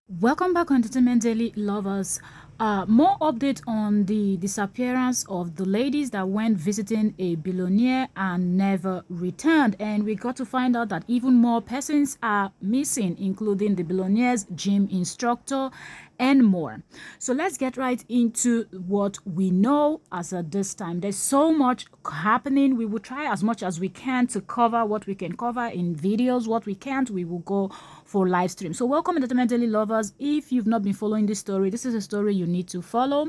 Welcome back, Entertainment Daily lovers. More update on the disappearance of the ladies that went visiting a billionaire and never returned. And we got to find out that even more persons are missing, including the billionaire's gym instructor and more. So let's get right into what we know as at this time. There's so much happening. We will try as much as we can to cover what we can cover in videos. What we can't, we will go for live stream. So welcome, Entertainment Daily lovers. If you've not been following this story, this is a story you need to follow.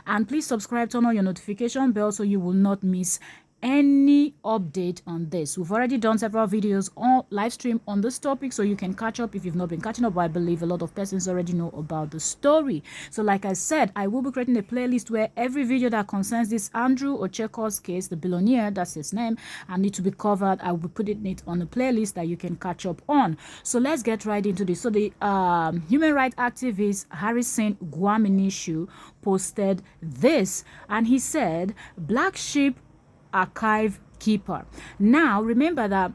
And please subscribe, turn on your notification bell so you will not miss any update on this. We've already done several videos on live stream on this topic, so you can catch up if you've not been catching up, but I believe a lot of persons already know about the story. So like I said, I will be creating a playlist where every video that concerns this Andrew Ocheko's case, the billionaire, that's his name, and need to be covered, I will be putting it on a playlist that you can catch up on. So let's get right into this. So the human rights activist Harrison Gwaminishu posted this, and he said, "Black sheep archive keeper." Now remember that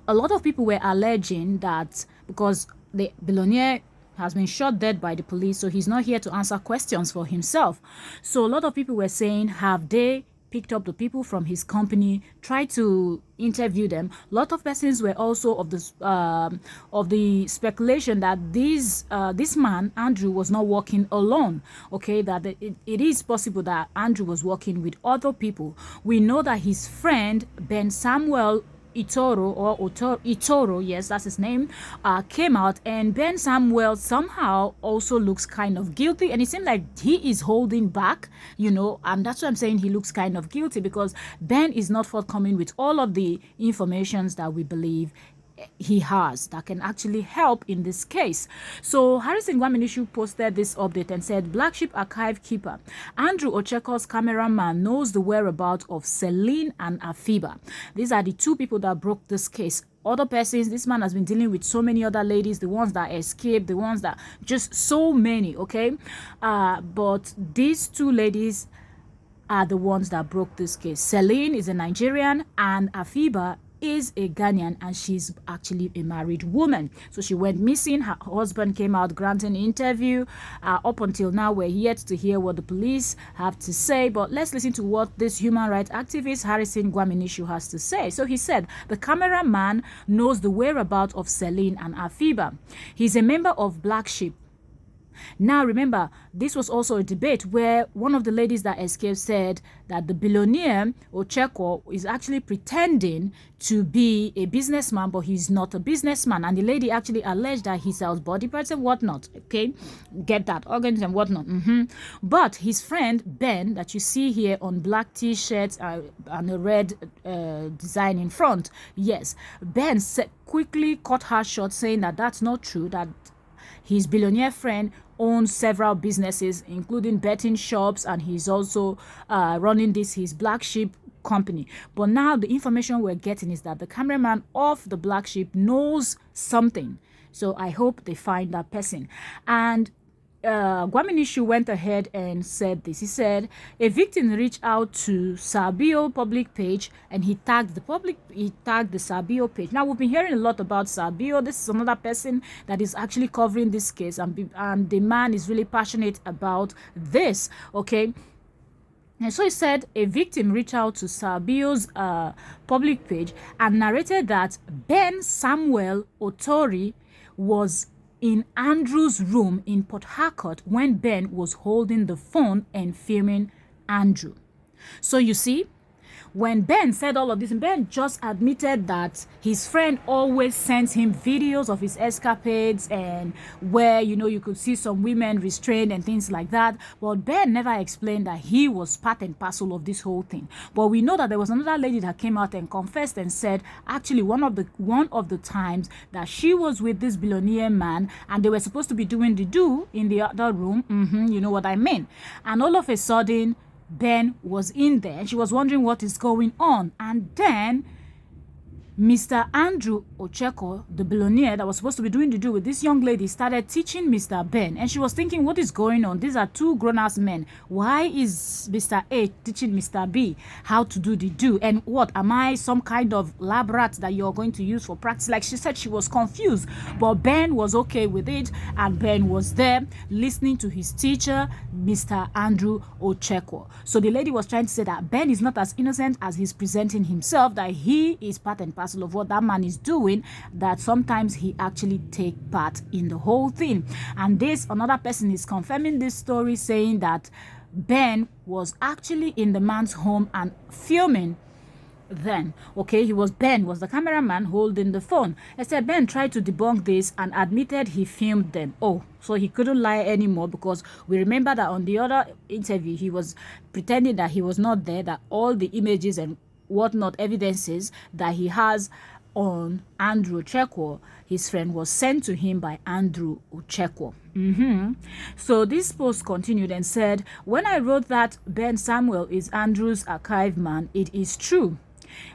a lot of people were alleging that because the billionaire has been shot dead by the police, so he's not here to answer questions for himself. So a lot of people were saying, have they picked up the people from his company, tried to interview them? A lot of persons were also of the speculation that this man Andrew was not working alone. Okay, that it is possible that Andrew was working with other people. We know that his friend Ben Samuel Itoro, yes, that's his name, came out, and Ben Samuel somehow also looks kind of guilty, and it seems like he is holding back, and that's why I'm saying he looks kind of guilty, because Ben is not forthcoming with all of the informations that we believe he has that can actually help in this case. So Harrison Gwaminishu posted this update and said, "Black Sheep archive keeper Andrew Ocheko's cameraman knows the whereabouts of Celine and Afiba." These are the two people that broke this case. Other persons, this man has been dealing with so many other ladies, the ones that escaped, the ones that just so many, okay? But these two ladies are the ones that broke this case. Celine is a Nigerian and Afiba is a Ghanaian, and she's actually a married woman. So she went missing. Her husband came out granting an interview. Up until now, we're yet to hear what the police have to say, but let's listen to what this human rights activist Harrison Gwaminishu has to say. So he said, "The cameraman knows the whereabouts of Celine and Afiba. He's a member of Black Sheep." Now remember, this was also a debate where one of the ladies that escaped said that the billionaire Ocheko is actually pretending to be a businessman, but he's not a businessman. And the lady actually alleged that he sells body parts and whatnot. Okay, get that, organs and whatnot. But his friend Ben, that you see here on black t-shirts and a red design in front, yes, Ben quickly cut her short, saying that that's not true, that his billionaire friend owns several businesses, including betting shops, and he's also running his Black Sheep company. But now the information we're getting is that the cameraman of the Black Sheep knows something. So I hope they find that person. And Gwaminishu went ahead and said this. He said, "A victim reached out to Sabio public page, and he tagged the Sabio page." Now we've been hearing a lot about Sabio. This is another person that is actually covering this case, and the man is really passionate about this. Okay. And so he said a victim reached out to Sabio's public page and narrated that Ben Samuel Otori was in Andrew's room in Port Harcourt when Ben was holding the phone and filming Andrew. So you see, when Ben said all of this, Ben just admitted that his friend always sends him videos of his escapades, and where, you could see some women restrained and things like that. But Ben never explained that he was part and parcel of this whole thing. But we know that there was another lady that came out and confessed and said, actually, one of the times that she was with this billionaire man, and they were supposed to be doing the do in the other room. You know what I mean? And all of a sudden, Ben was in there, and she was wondering what is going on. And then Mr. Andrew Ocheko, the billionaire that was supposed to be doing the do with this young lady, started teaching Mr. Ben. And she was thinking, what is going on? These are two grown-ass men. Why is Mr. A teaching Mr. B how to do the do? And what, am I some kind of lab rat that you're going to use for practice? Like she said, she was confused. But Ben was okay with it. and Ben was there listening to his teacher, Mr. Andrew Ochekwo. So the lady was trying to say that Ben is not as innocent as he's presenting himself, that he is part and parcel of what that man is doing, that sometimes he actually take part in the whole thing. And this, another person is confirming this story, saying that Ben was actually in the man's home and filming then. Okay, Ben was the cameraman holding the phone. I said Ben tried to debunk this and admitted he filmed them. Oh, so he couldn't lie anymore, because we remember that on the other interview he was pretending that he was not there, that all the images and whatnot evidences that he has on Andrew Ochekwo, his friend, was sent to him by Andrew Ochekwo. So this post continued and said, when I wrote that Ben Samuel is Andrew's archive man, it is true.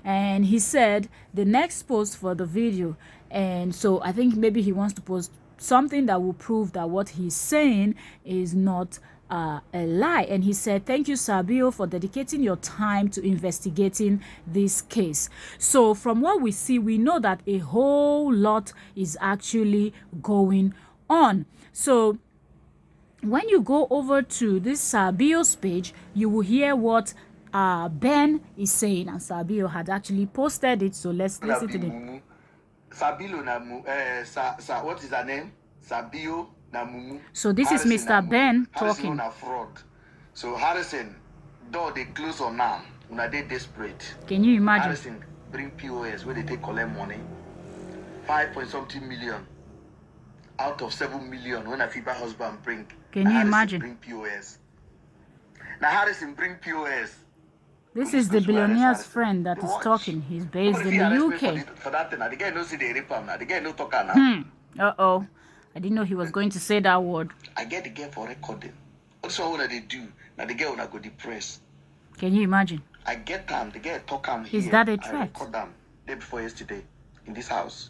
And he said the next post for the video, and so I think maybe he wants to post something that will prove that what he's saying is not a lie. And he said, thank you, Sabio, for dedicating your time to investigating this case. So from what we see, we know that a whole lot is actually going on. So when you go over to this Sabio's page, you will hear what Ben is saying, and Sabio had actually posted it. So let's listen to it. Sabilo na what is her name? Sabio na Mumu. So this Harrison is Mr. Ben talking. Na fraud. So Harrison, though they close on now, when they desperate. Can you imagine? Harrison bring POS where they take collect money, 5.something million out of 7 million when Afiba husband bring. Can you imagine? Bring POS. Now Harrison bring POS. This is the billionaire's friend that is talking. He's based in the UK. For that thing, the guy knows the rape now. The guy no talk now. Uh-oh. I didn't know he was going to say that word. I get the girl for recording. Also, what they do, now the girl will go depressed. Can you imagine? I get them. The girl talk them here. Is that a threat? I record them day before yesterday in this house.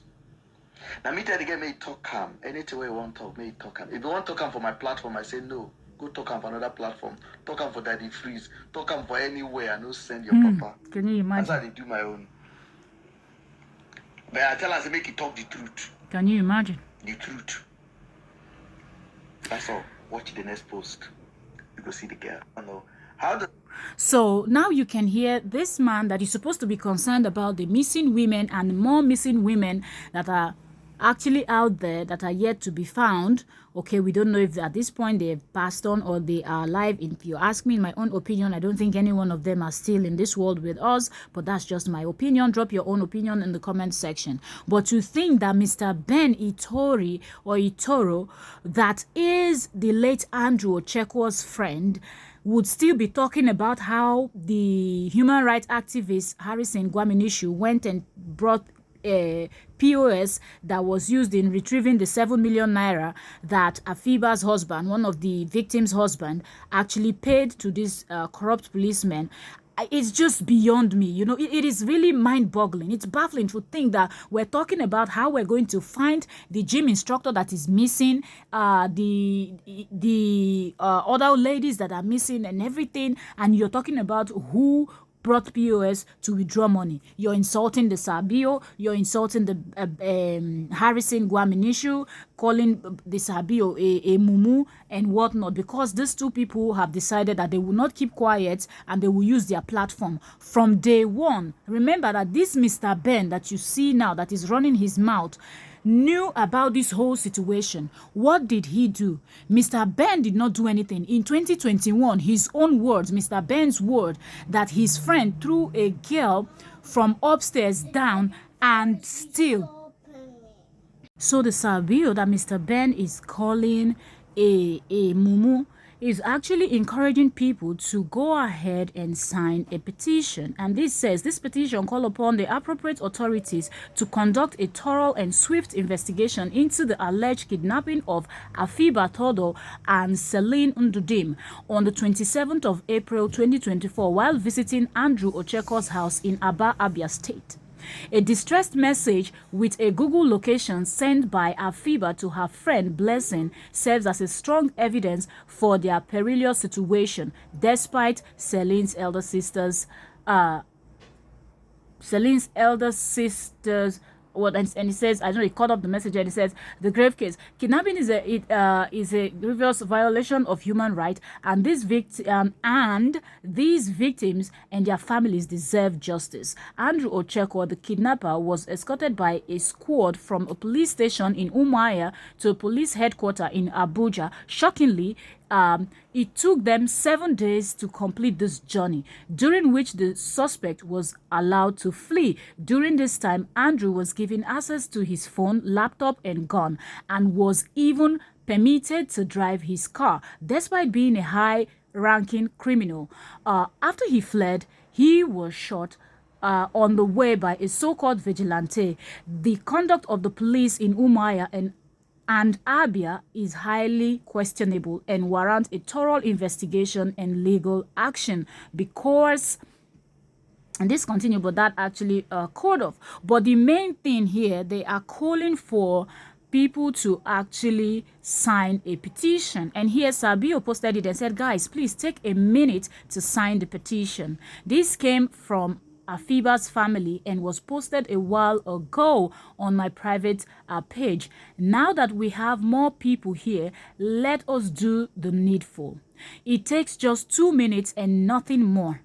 Now me tell the girl, may talk them. Anything where you want to talk, may talk them. If you want to talk them for my platform, I say no. Go talk them for another platform. Talk them for Daddy Freeze. Talk them for anywhere. I no send your papa. Can you imagine? That's how they do my own. But I tell her to make it talk the truth. Can you imagine? The truth. That's all. Watch the next post. You go see the girl. I know. So now you can hear this man that is supposed to be concerned about the missing women and more missing women that are actually out there that are yet to be found. Okay, we don't know if at this point they have passed on or they are alive. If you ask me, in my own opinion, I don't think any one of them are still in this world with us, but that's just my opinion. Drop your own opinion in the comment section. But to think that Mr. Ben Itori or Itoro, that is the late Andrew Ochekwo's friend, would still be talking about how the human rights activist Harrison Gwaminishu went and brought a POS that was used in retrieving the 7 million naira that Afiba's husband, one of the victims' husband, actually paid to this corrupt policeman. It's just beyond me. You know, it is really mind-boggling. It's baffling to think that we're talking about how we're going to find the gym instructor that is missing, the other ladies that are missing and everything, and you're talking about who brought POS to withdraw money. You're insulting the Sabio, you're insulting the Harrison Gwaminishu, calling the Sabio a mumu and whatnot, because these two people have decided that they will not keep quiet and they will use their platform from day one. Remember that this Mr. Ben that you see now that is running his mouth knew about this whole situation. What did he do? Mr. Ben did not do anything. In 2021, his own words, Mr. Ben's word, that his friend threw a girl from upstairs down and still. So the Sabio that Mr. Ben is calling a mumu is actually encouraging people to go ahead and sign a petition. And this says, this petition call upon the appropriate authorities to conduct a thorough and swift investigation into the alleged kidnapping of Afiba Todo and Celine Ndudim on the 27th of April 2024 while visiting Andrew Ochekwo's house in Aba, Abia State. A distressed message with a Google location sent by Afiba to her friend Blessing serves as a strong evidence for their perilous situation, despite Celine's elder sister's what, and he says, I don't know, he caught up the message and he says, the grave case, kidnapping is a grievous violation of human rights, and these victims and their families deserve justice. Andrew Ocheko, the kidnapper, was escorted by a squad from a police station in Umuahia to a police headquarters in Abuja. Shockingly, it took them 7 days to complete this journey, during which the suspect was allowed to flee. During this time, Andrew was given access to his phone, laptop, and gun, and was even permitted to drive his car, despite being a high-ranking criminal. After he fled, he was shot on the way by a so-called vigilante. The conduct of the police in Umuahia and Abia is highly questionable and warrant a thorough investigation and legal action, because, and this continue, but that actually code off. But the main thing here, they are calling for people to actually sign a petition. And here Sabio posted it and said, guys, please take a minute to sign the petition. This came from Afiba's family and was posted a while ago on my private page. Now that we have more people here, let us do the needful. It takes just 2 minutes and nothing more.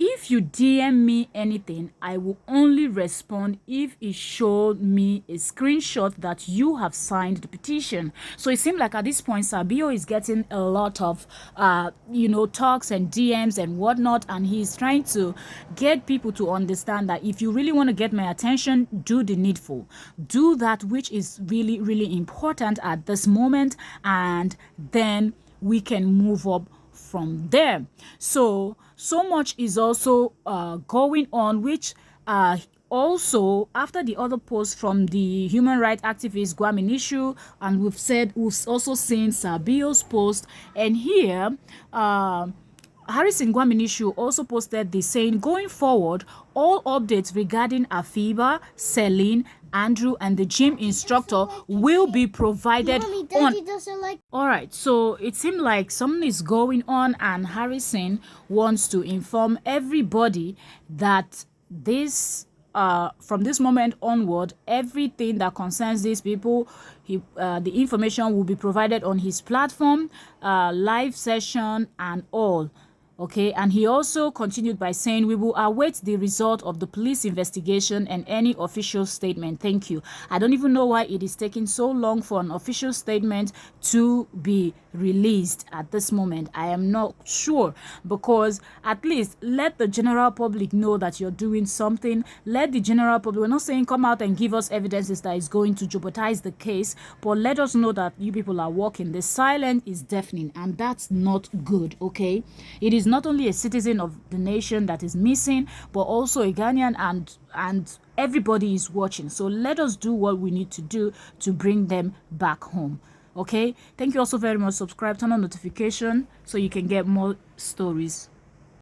If you DM me anything, I will only respond if it showed me a screenshot that you have signed the petition. So it seems like at this point, Sabio is getting a lot of, talks and DMs and whatnot, and he's trying to get people to understand that if you really want to get my attention, do the needful. Do that which is really, really important at this moment, and then we can move up from there. So much is also going on, which also after the other post from the human rights activist Gwaminishu, and we've also seen Sabio's post, and here Harrison Gwaminishu also posted this, saying, going forward, all updates regarding Afiba, Celine, Andrew, and the gym instructor will be provided on. All right, so it seemed like something is going on, and Harrison wants to inform everybody that this from this moment onward, everything that concerns these people, the information will be provided on his platform, live session and all. Okay, and he also continued by saying, we will await the result of the police investigation and any official statement. Thank you. I don't even know why it is taking so long for an official statement to be released at this moment. I am not sure, because at least let the general public know that you're doing something. Let the general public, we're not saying come out and give us evidences that is going to jeopardize the case, but let us know that you people are working. The silence is deafening, and that's not good. Okay, it is not only a citizen of the nation that is missing, but also a Ghanaian, and everybody is watching. So let us do what we need to do to bring them back home. Okay, thank you also very much. Subscribe, turn on notification so you can get more stories.